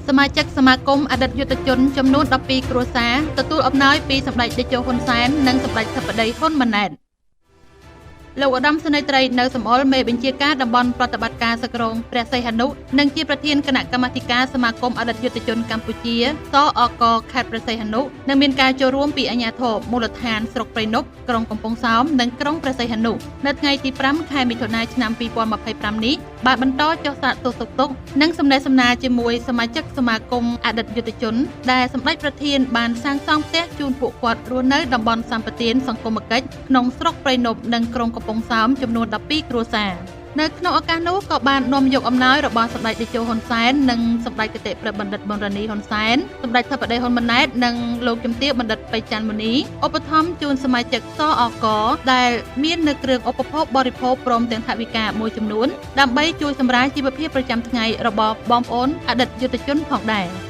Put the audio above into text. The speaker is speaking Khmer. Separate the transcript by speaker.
Speaker 1: សមាជិកសមាគមអតីតយុទ្ធជនចំនួន12គ្រួសារទទួលអំណោយពីសម្ដេចតេជោហ៊ុនសែននិងសម្ដេចធិបតីហ៊ុនម៉ាណែតលោកឧត្តមសេនីយ៍ត្រីនៅសំអល់មេបញ្ជាការតំបន់ប្រតិបត្តិការសក្រងព្រះសីហនុនិងជាប្រធានគណៈកម្មាធិការសមាគមអតីតយុទ្ធជនកម្ពុជាសអកខេត្តព្រះសីហនុនិងមានការចូលរួមពីអាជ្ញាធរមូលដ្ឋានស្រុកព្រៃនប់ក្រុងកំពង់សោមនិងក្រុងព្រះសីហនុនៅថ្ងៃទី5ខែមិថុនាឆ្នាំ2025នេះបានបន្តចុះសាកសួរសុខទុក្ខនិងសំណេះសំណាលជាមួយសមាជិកសមាគមអតីតយុទ្ធជនដែលសម្ដេចប្រធានបានសាងសង់ផ្ទះជូនពួកគាត់រស់នៅតំបន់សម្បទានសង្គមគិច្ចក្នុងស្រុកព្រៃនប់និងក្រុងកំពង់សោមចំនួន12គ្រួសារនៅក្នុងឱកាសនោះក៏បាននាំយកអំណោយរបស់សម្ដេចតេជោហ៊ុនសែននិងសម្ដេចគតិព្រះបណ្ឌិតប៊ុនរ៉ានីហ៊ុនសែនសម្ដេចធិបតីហ៊ុនម៉ាណែតនិងលោកជំទាវបណ្ឌិតពេជ្រច័ន្ទមុនីឧបត្ថម្ភជូនសមាជិកសអកដែលមាននៅគ្រឿងឧបភោគបរិភោគព្រមទាំងថវិកាមួយចំនួនដើម្បីជួយសម្រាលជីវភាពប្រចាំថ្ងៃរបស់បងប្អូនអតីតយុទ្ធជនផងដែរ